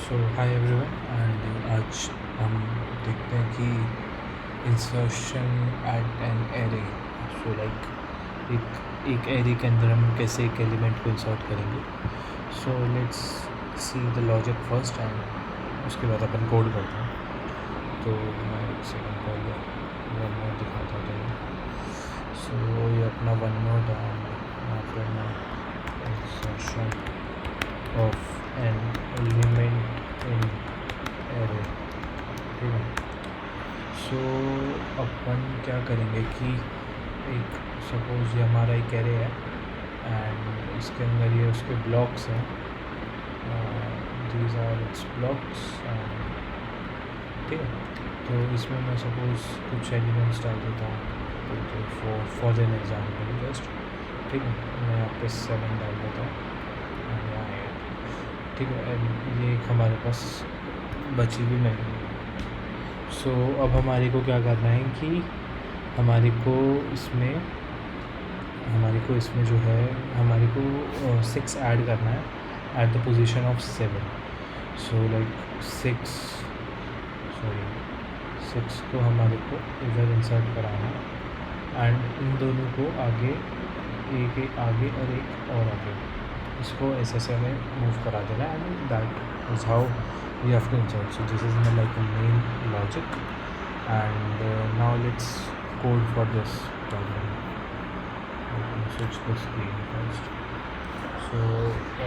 So hi everyone and आज हम देखते हैं कि insertion at an array. So like एक एरे के अंदर हम कैसे एक एलिमेंट को इंसर्ट करेंगे। So let's see the logic first and उसके बाद अपन कोड करते हैं। तो मैं एक सेकंड पहले वन नोट दिखाता हूँ। सो ये अपना वन नोट है एंड यहाँ पर मैं insertion of an element in array, ठीक है। सो अपन क्या करेंगे कि एक सपोज ये हमारा एक एरे है एंड इसके अंदर ये उसके ब्लॉक्स हैं, दीज आर इट्स ब्लॉक्स, ठीक है। तो इसमें मैं सपोज कुछ एलिमेंट्स डाल देता हूँ तो फॉर एन एग्जाम्पल जस्ट, ठीक है। मैं यहाँ पे 7 डाल देता हूँ, ठीक है। ये एक हमारे पास बची हुई मेमोरी है। सो अब हमारे को क्या करना है कि हमारे को इसमें जो है हमारे को 6 ऐड करना है at the position of 7। So like 6 को हमारे को इधर इंसर्ट कराना है एंड इन दोनों को आगे, एक आगे और एक और आगे, इसको ऐसे हमें मूव करा देना and that is how we have to insert. So this is my like a main logic and now let's code for this problem. Switch the screen first. So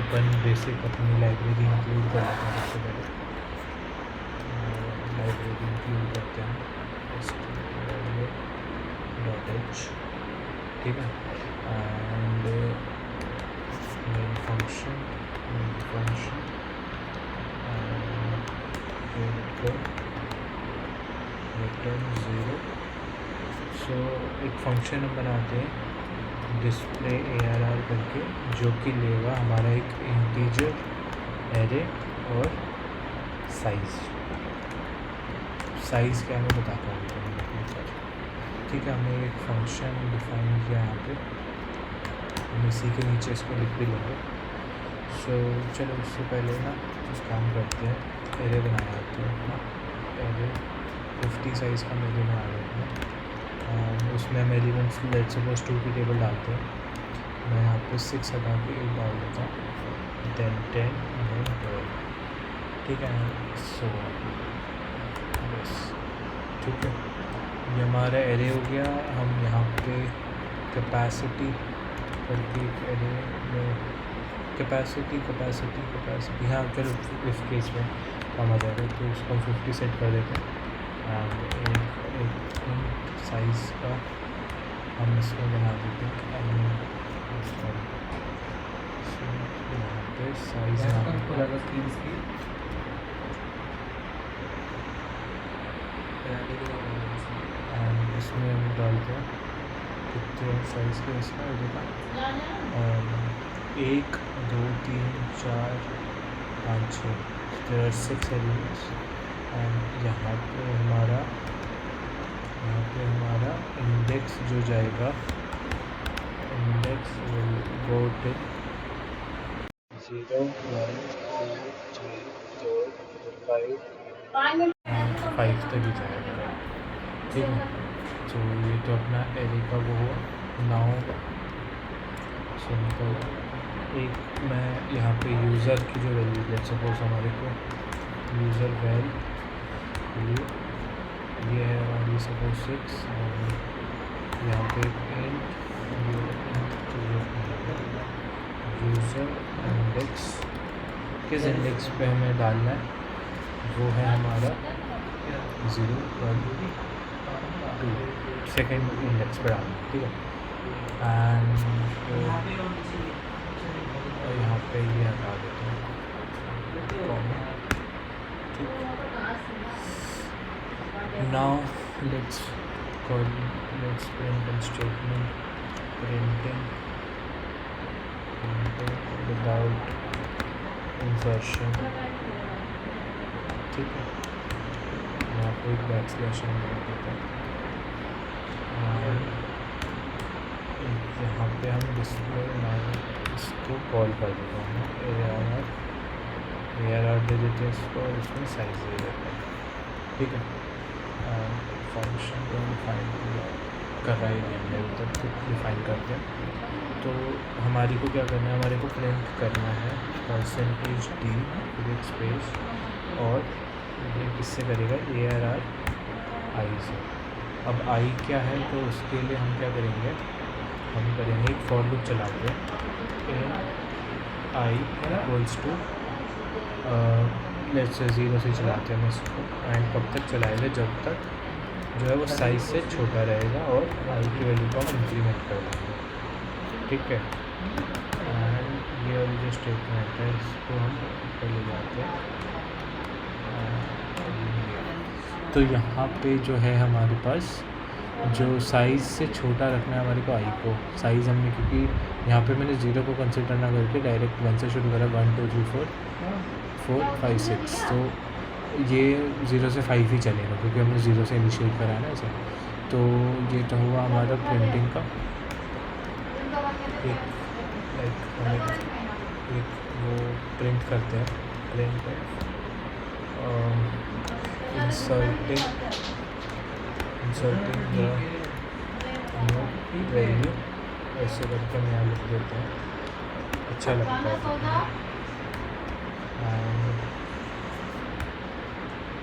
अपन बेसिक अपनी लाइब्रेरी इंक्लूड कर लेते हैं। सबसे पहले library include करते हैं .h, ठीक है। And main function return 0। सो एक फंक्शन हम बनाते हैं डिस्प्ले ARR करके, जो कि लेगा हमारा एक इंटीजर एरे और साइज़ क्या मैं बताता हूँ, ठीक है। हमने एक फंक्शन डिफाइन किया यहाँ पे, हम इसी के नीचे इसको लिख भी लेंगे। सो चलो उससे पहले ना कुछ काम करते हैं, एरे बनाया जाते हैं ना। एरे 50 साइज़ का एरे बना लेते हैं, उसमें हम एलिमेंट्स लेट सपोज 2 की टेबल डालते हैं। मैं यहाँ पे 6 हटा के 8 डाल देता हूँ, then 10 then 12, ठीक है। सो बस, ठीक है, ये हमारा एरे हो गया। हम यहाँ पे कैपेसिटी करके एक एरे में कैपेसिटी हाँ चलो इस केस में काम आ जाएगा, तो उसको हम 50 सेट कर देते हैं एंड एक साइज़ का हम इसमें बना देते हैं यहाँ पे साइज़ एंड इसमें हम डालते हैं कितने साइज़ के इसका देखा, 1 2 3 4 5 6, there are 6 एलिमेंट्स एंड यहाँ पे हमारा इंडेक्स जो जाएगा, इंडेक्स विल गो टिल 0 1 2 3 4 5 तक ही जाएगा, ठीक है। तो ये तो अपना एरे का वो हुआ। नाउ सिंपल एक मैं यहाँ पे यूज़र की जो वैल्यू, लेट्स सपोज हमारे को यूज़र वैल्यू ये है हमारी सपोज 6 और यहाँ पे यूज़र इंडेक्स, किस इंडेक्स पे हमें डालना है, वो है हमारा 0 1 2 सेकेंड इंडेक्स पे डालना है, ठीक है। एंड यहाँ पे ये हटा देते हैं कॉमा, ठीक। Now let's print statement printing without insertion, ठीक है। यहाँ पे एक बैकस्लैश लगा देते हैं, यहाँ पे हम डिस्प्ले इसको कॉल कर देते हैं ARR ARR दे देते हैं इसको और इसमें साइज़ दे देते हैं, ठीक है। फंक्शन को डिफाइन कर रहा है हमने अभी तक, डिफाइन करते हैं। तो हमारी को क्या करना है, हमारे को प्रिंट करना है %d फिर एक स्पेस और ये किससे करेगा, ARR I से। अब I क्या है, तो उसके लिए हम क्या करेंगे, हम करेंगे एक फॉर लूप चलाते हैं I equals to let's say 0 से चलाते हैं हम इसको, एंड कब तक चलाएगा, जब तक जो है वो साइज़ से छोटा रहेगा और I की वैल्यू को हम इंक्रीमेंट कर देंगे, ठीक है। एंड ये वाली जो स्टेटमेंट है इसको हम ऊपर ले जाते हैं। तो यहाँ पे जो है हमारे पास जो साइज़ से छोटा रखना है हमारे को I को, साइज़ हमने क्योंकि यहाँ पे मैंने 0 को कंसिडर ना करके डायरेक्ट 1 से शुरू करा, 1 2 3 4 4 5 6, तो ये 0 से 5 ही चलेगा क्योंकि हमने 0 से इनिशिएट करा है ना इसे। तो ये तो हुआ हमारा प्रिंटिंग का एक वो प्रिंट करते हैं, प्रिंट इंसर्टिंग द वैल्यू, ऐसे करके हम यहाँ लिख देते हैं, अच्छा लगता है।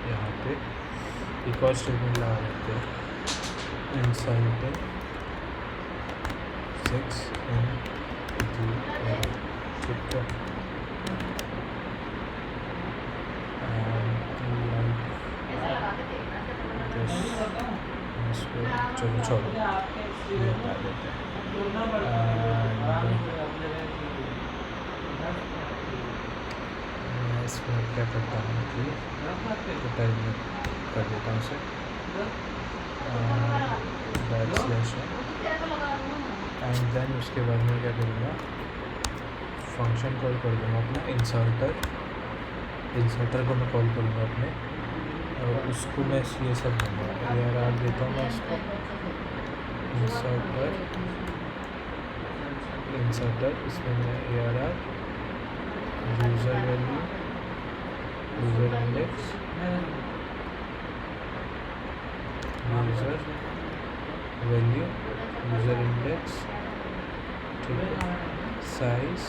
यहाँ पे एक और स्टेटमेंट लगा देते हैं, इंसर्टिंग 6 ठीक है। चलो छोड़ो, ये हटा देते हैं। मैं इसमें क्या करता हूँ कि टर्मिनेट कर देता हूँ उसे, बैकस्लैश है, एंड देन उसके बाद में क्या करूँगा, फंक्शन कॉल कर दूँगा अपना इंसर्टर को मैं कॉल करूँगा अपने, और उसको मैं ये सब दूँगा, ARR देता हूँ मैं इसको, इंसर्टर इसमें मैं ARR user value, user index, user value, user index, ठीक है, size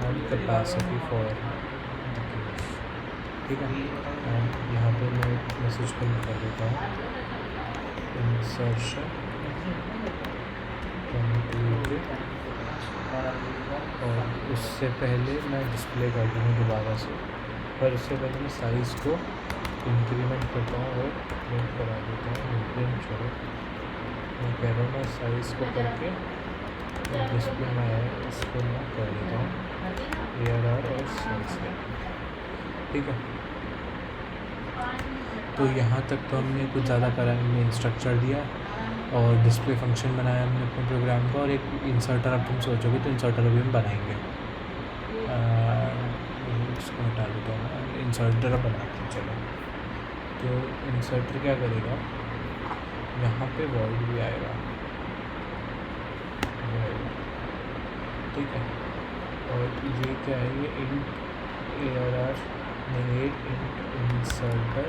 and capacity for the case, ठीक है। एंड यहाँ पे मैं एक मैसेज प्रिंट कर देता हूँ, इंसर्शन और उससे पहले मैं डिस्प्ले कर दूँगा दोबारा से, पर उससे पहले मैं साइज़ को इंक्रीमेंट करता हूँ और प्रिंट करा देता हूँ, प्रिंट छोड़ो, मैं कह रहा हूँ मैं साइज़ को करके डिस्प्ले में आया इसको मैं कर देता हूँ ARR और साइज़ है, ठीक है। तो यहाँ तक तो हमने कुछ ज़्यादा करा, हमने स्ट्रक्चर दिया और डिस्प्ले फंक्शन बनाया हमने अपने प्रोग्राम का, और एक इंसर्टर, अब तुम सोचोगे तो इंसर्टर भी हम बनाएंगे, इसको हटा देता हूँ, इंसर्टर बनाते हैं चलो। तो इंसर्टर क्या करेगा, यहाँ पे वॉइड भी आएगा, ठीक है, और ये क्या है, ये int ARR negate int inserter,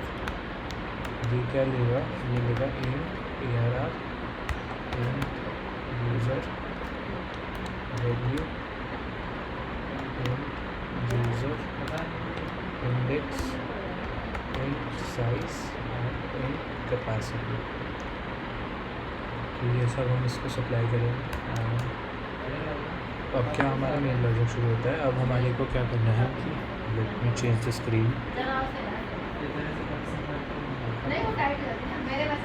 ये क्या लेगा, ये लेगा int ARR int user value, int user index, int size and int capacity. तो ये सब हम इसको सप्लाई करेंगे। अब क्या हमारा मेन लॉजिक शुरू होता है, अब हमारे को क्या करना है कि let me change the screen.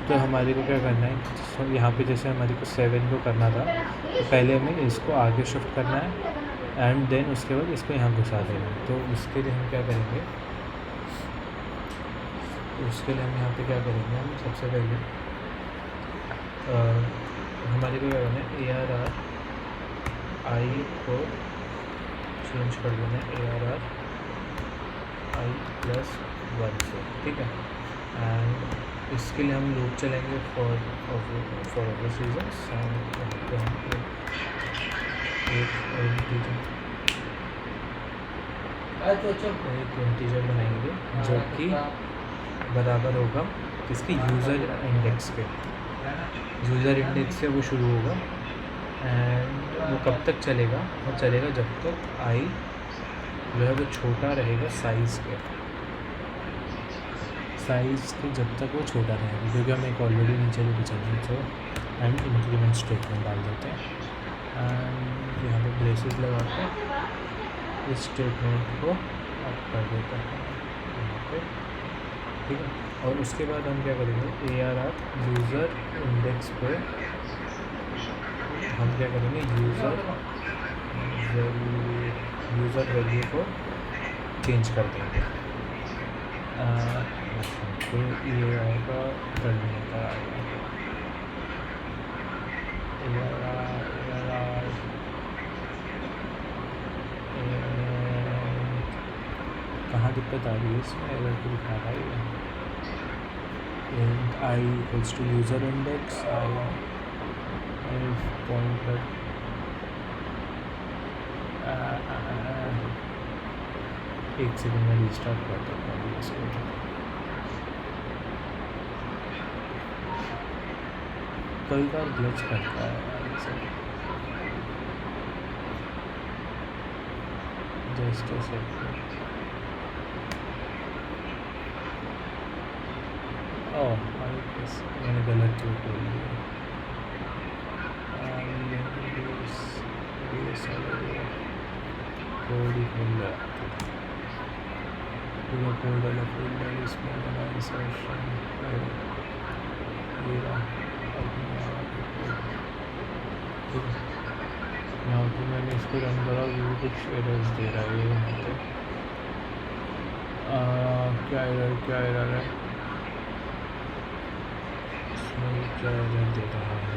तो हमारे को क्या करना है, तो यहाँ पे जैसे हमारे को 7 को करना था, तो पहले हमें इसको आगे शिफ्ट करना है एंड देन उसके बाद इसको यहाँ घुसा देना है। तो उसके लिए हम क्या करेंगे, उसके लिए हम यहाँ पे क्या करेंगे, हम सबसे पहले हमारे को क्या करना है, ARR I को चेंज कर देना है ARR I +1 से, ठीक है। एंड इसके लिए हम लूप चलेंगे फॉर ऑब्वियस रीजंस, एक इंटीजर बनाएंगे जो कि बराबर होगा किसके, यूज़र इंडेक्स के। यूज़र इंडेक्स से वो शुरू होगा एंड वो कब तक चलेगा, वो चलेगा जब तक आई जो है वो छोटा रहेगा साइज़ के, जब तक वो छोटा रहेगा, क्योंकि हम एक ऑलरेडी नीचे लेके चल रहे हैं। तो एंड इंक्रीमेंट स्टेटमेंट डाल देते हैं एंड यहाँ पे ब्रेसेस लगा के इस स्टेटमेंट को अप कर देते हैं यहाँ पे, ठीक है। और उसके बाद हम क्या करेंगे, ARR यूज़र इंडेक्स पे हम क्या करेंगे, यूज़र वैल्यू को चेंज कर देंगे। तो ये आएगा टर्मिनल का आएगा कहाँ दिक्कत आ रही है इसमें, एरर को दिखा रहा है। And i equals to user index, i pointer एक सेकंड में रिस्टार्ट करता हूँ इसको। कई बार ग्लिच करता है जस्ट अ सेकंड। ओह मैंने गलत क्यों बोल दिया, कोड ही खोल रहा पूरा कोड वाला फोल्डर इसमें बना इंसर्शन यहाँ पे मैंने इसको रन करा, वो कुछ एरर्स दे रहा है यहाँ पे। क्या एरर है इसमें, क्या एरर दे रहा है।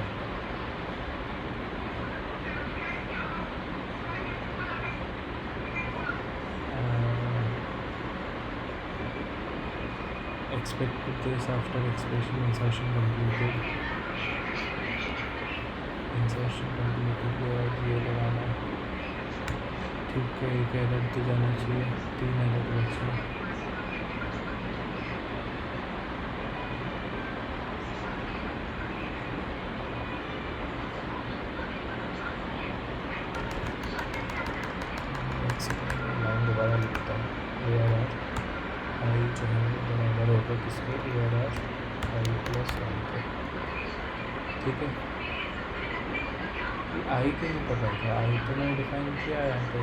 expected this after expression insertion completed और ये लगाना, ठीक है। एक एरर तो जाना चाहिए, 3 एरर बचे। लाइन दोबारा लिखता हूँ, ARR आई जो है बराबर होगा किसके, ARR आई प्लस 1 के, ठीक है। आई क्यों नहीं पकड़ था, आई तो मैंने डिफाइन किया है यहाँ पे।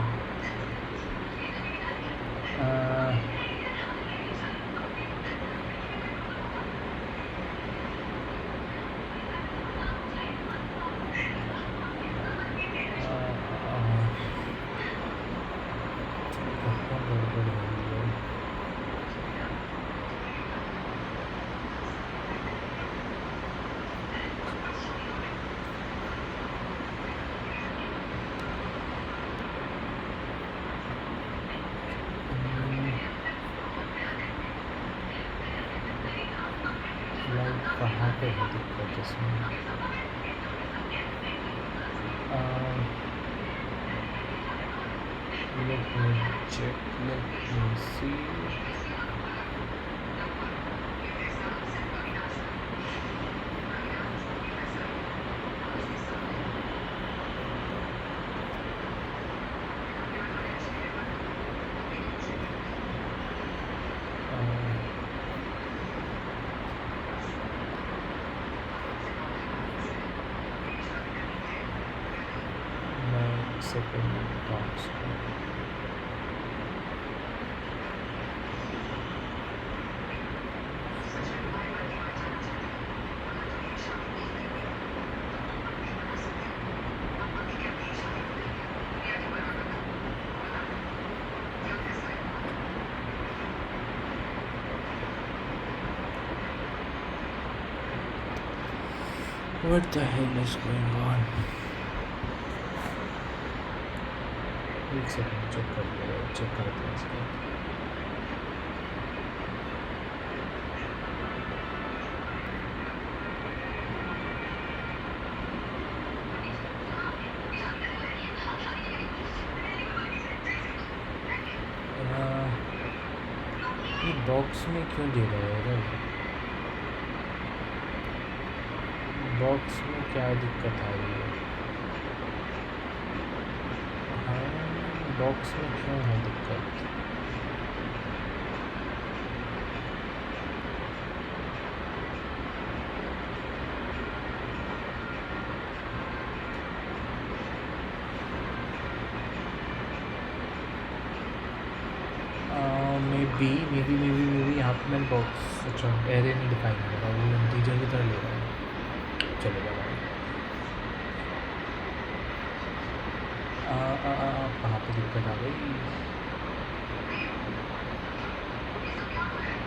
कहाँ पे है दिक्कत इसमें, let me check, let me see। second box what the hell is going on। एक सेकंड चेक करते हैं इसको। ये बॉक्स में क्यों दे रहा है यार? बॉक्स में क्या दिक्कत आ रही है? हाँ, बॉक्स में क्यों है दिक्कत? मे बी यहाँ पे मैंने बॉक्स अच्छा एरे नहीं डिफाइन करा, वो इंटीजर की तरह ले रहा है। चलेगा भाई। कहाँ पे दिक्कत आ गई?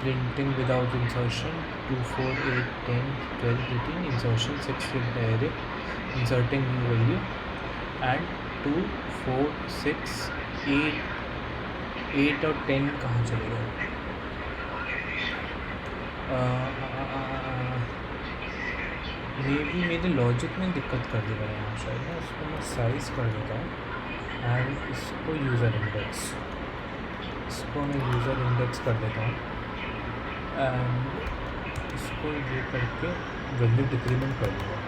Printing without insertion 2 4 8 10 12 13 insertion 6 with the array inserting new value and 2 4 6 8 और 10 कहाँ चले गए? मे बी मेरे लॉजिक में दिक्कत कर देगा यहाँ शायद ना। इसको मैं साइज़ कर देता हूँ एंड इसको यूज़र इंडेक्स, इसको मैं यूज़र इंडेक्स कर देता हूँ एंड इसको ये करके वैल्यू डिक्रीमेंट कर दूँगा।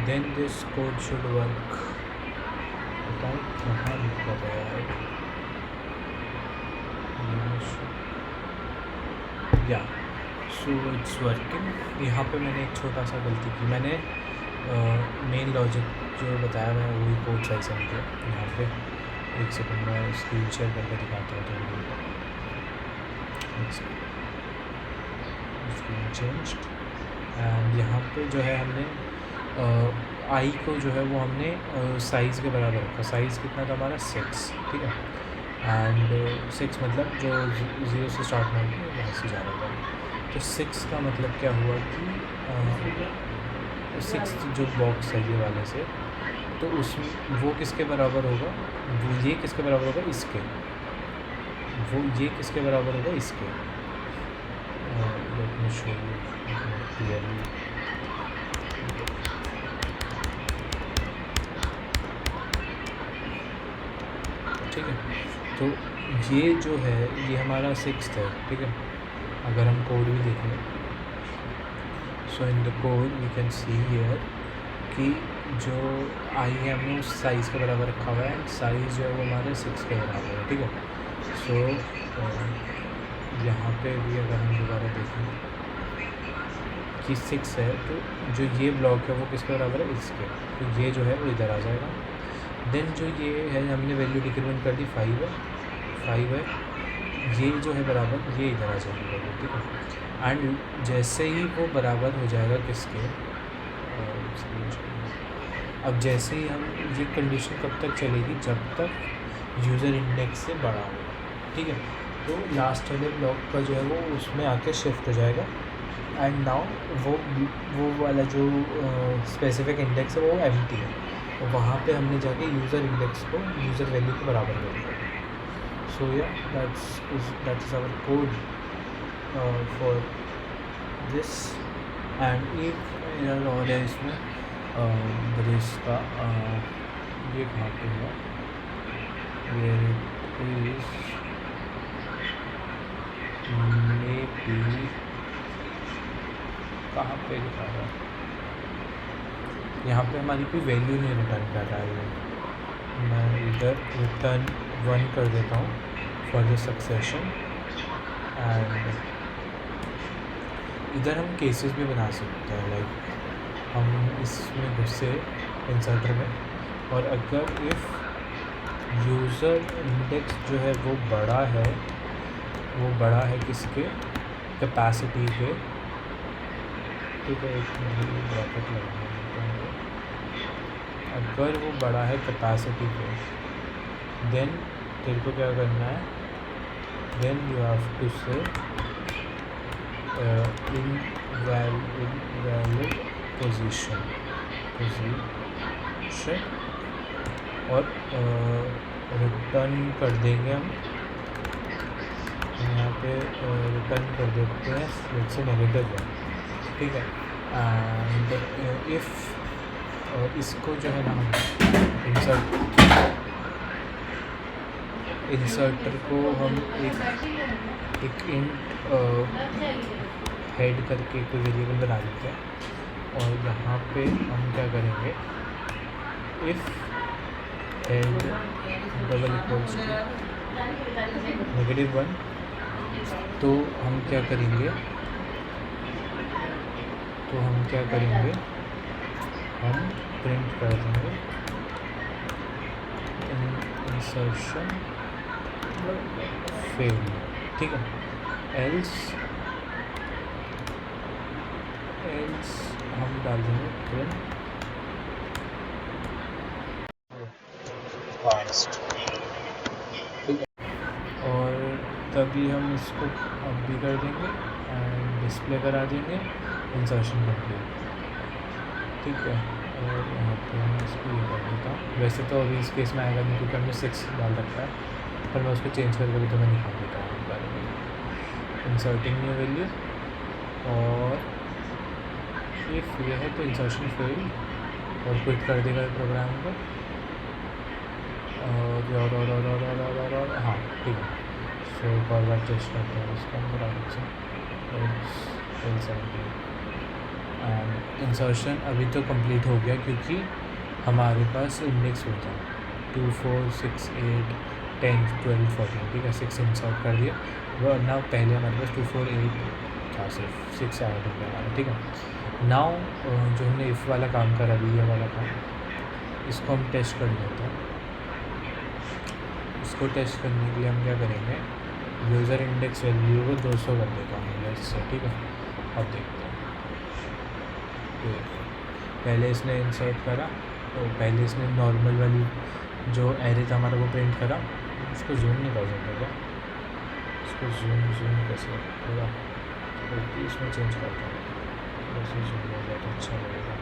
Then this code should work. बताऊँ कहाँ दिक्कत है यार? या सो इट्स वर्किंग। यहाँ पे मैंने एक छोटा सा गलती की। मैंने मेन लॉजिक जो बताया मैं वही कोड सही समझ गया। यहाँ पे एक सेकंड में स्क्रीन शेयर करके दिखाता हूँ थोड़ी स्क्रीन चेंज। एंड यहाँ पे जो है हमने आई को जो है वो हमने साइज़ के बराबर रखा। साइज़ कितना था हमारा 6, ठीक है। एंड 6 मतलब जो 0 से स्टार्ट ना होगी वहाँ से जा रहा है। तो 6 का मतलब क्या हुआ कि 6 जो बॉक्स है ये वाले से, तो उसमें वो किसके बराबर होगा? वो ये किसके बराबर होगा? इसके। वो ये किसके बराबर होगा? इसके। Let me show you clearly. ठीक है, तो ये जो है ये हमारा 6 है, ठीक है। अगर हम कोड भी देखें, so in the code we can see here कि जो आई है हमने उस साइज़ के बराबर रखा हुआ है। साइज़ जो है वो हमारे 6 के बराबर है, ठीक है। सो यहाँ पे भी अगर हम दोबारा देखें कि 6 है, तो जो ये ब्लॉक है वो किसके बराबर है? इसके। तो ये जो है वो इधर आ जाएगा। देन जो ये है हमने वैल्यू डिक्रीमेंट कर दी 5 है। ये जो है बराबर ये इधर आ जाएगी वैल्यू, ठीक है। एंड जैसे ही वो बराबर हो जाएगा किसके, अब जैसे ही हम ये कंडीशन कब तक चलेगी? जब तक यूज़र इंडेक्स से बड़ा होगा, ठीक है। तो लास्ट वाले ब्लॉक का जो है वो उसमें आके शिफ्ट हो जाएगा। एंड नाउ वो वाला जो स्पेसिफिक इंडेक्स है वो एम्प्टी है। और वहाँ पे हमने जाके यूज़र इंडेक्स को यूज़र वैल्यू के बराबर कर दिया। So yeah that is our code for this. And एक एरर और है इसमें ब्रेस का। ये कहाँ पे है? ये इज़ मे बी कहाँ पे लिखा है? यहाँ पे हमारी कोई वैल्यू नहीं रिटर्न कर रहा है। मैं इधर रिटर्न 1 कर देता हूँ फॉर द सक्सेशन। एंड इधर हम केसेस भी बना सकते हैं, लाइक हम इसमें घुसे इंसर्टर में, और अगर इफ़ यूज़र इंडेक्स जो है वो बड़ा है किसके? कैपेसिटी के, ठीक है। एक ब्रैकेट लगाना, अगर वो बड़ा है कैपेसिटी पे, देन तेरे को क्या करना है? देन यू हैव टू से इनवैलिड पोजीशन और रिटर्न कर देंगे हम यहाँ पे। रिटर्न कर देते हैं लेट्स से नेगेटिव 1, ठीक है। एंड इफ़ इसको जो है ना हम इंसर्ट इंसर्टर को हम एक इंट हेड करके कोई वेरिएबल बना देते हैं और यहाँ पे हम क्या करेंगे, if head double equals to -1, तो हम क्या करेंगे, हम प्रिंट कर देंगे इंसर्शन फेल, ठीक है। एल्स हम डाल देंगे प्रिंट फास्ट, ठीक है। और तभी हम इसको अब भी कर देंगे एंड डिस्प्ले करा देंगे इंसर्शन कंप्लीट, ठीक है। और यहाँ पे मैं इसको ये कर देता हूँ। वैसे तो अभी इस केस में आएगा नहीं क्योंकि हमने 6 डाल रखा है, पर मैं उसको चेंज करके भी तो मैं दिखा देता हूँ एक बार में। इंसर्टिंग न्यू वैल्यू और इफ़ ये है तो इंसर्शन फेल और क्विट कर देगा प्रोग्राम को। और हाँ ठीक है। सो एक और बार टेस्ट करते हैं इसको हम बराबर से। एंड इंसर्शन अभी तो कंप्लीट हो गया क्योंकि हमारे पास इंडेक्स होता है 2 4 6 8 10 12 14, ठीक है। 6 इंसर्ट कर दिया, वरना पहले हमारे पास 2 4 8 था, सिर्फ 6 ऐड हो गया हमारा, ठीक है। नाउ जो हमने इफ़ वाला काम करा अभी, ये वाला काम, इसको हम टेस्ट कर लेते हैं। इसको टेस्ट करने के लिए हम क्या करेंगे, यूज़र इंडेक्स वैल्यू को 200 कर देता हूँ इससे, ठीक है। अब देखते हैं, पहले इसने इंसर्ट करा तो पहले इसने नॉर्मल वाली जो एरे था हमारा वो प्रिंट करा। उसको जूम नहीं कर सकते क्या, इसको जूम कैसे थोड़ा इसमें चेंज करता हूँ, वैसे जूम हो जाए तो अच्छा लगेगा।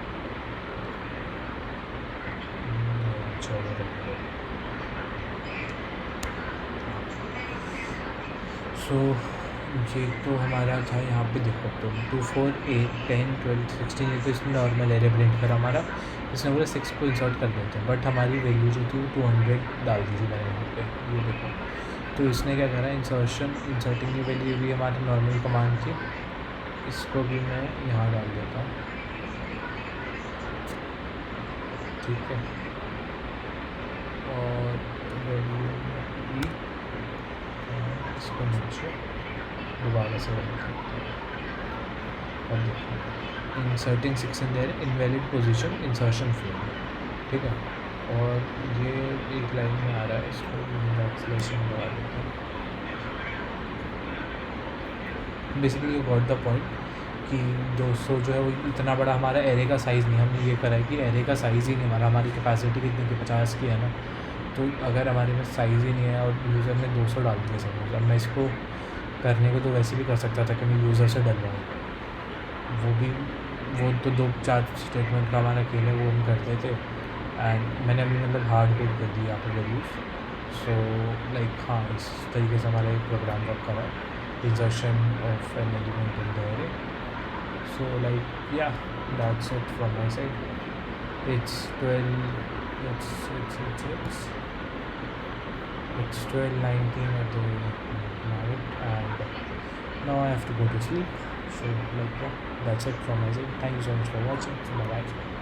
अच्छा लगेगा। सो ये तो हमारा था, यहाँ पे देखो तो 2 4 8 10 12 16, ये तो इसमें नॉर्मल एरे प्रिंट करा हमारा। इसने पूरा 6 को इंसर्ट कर देते हैं, बट हमारी वैल्यू जो थी वो 200 डाल दी थी मैंने यहाँ पे, ये देखो। तो इसने क्या करा, इंसर्टिंग की वैल्यू भी हमारी नॉर्मल कमांड थी, इसको भी मैं यहाँ डाल देता हूँ, ठीक है। और वैल्यू भी इसको नीचे दोबारा से रख सकते हैं। अब देखो, inserting 6 in their invalid position insertion fail, ठीक है। और ये एक लाइन में आ रहा है, इसको बैकस्लैशिंग लगा देते हैं। Basically you got the point कि 200 जो है वो इतना बड़ा हमारा एरे का साइज़ नहीं, हमने ये करा है कि एरे का साइज़ ही नहीं हमारा, हमारी कैपेसिटी कितनी की 50 की है ना, तो अगर हमारे पास साइज़ ही नहीं है और यूज़र ने 200 डाल दिया समझ, अब मैं इसको करने को तो वैसे भी कर सकता था कि मैं यूज़र से डलवाऊँ, वो तो 2-4 स्टेटमेंट का हमारा खेल है, वो हम करते थे। एंड मैंने अभी मतलब हार्ड कोड कर दिया यहाँ पर वैल्यूज़। सो लाइक हाँ, इस तरीके से हमारा एक प्रोग्राम वर्क करा, insertion of an element in the array. So like yeah that's it from my side. It's 12:19 at the night, and now I have to go to sleep. So like yeah, that's it from my side. Thank you so much for watching. Bye bye.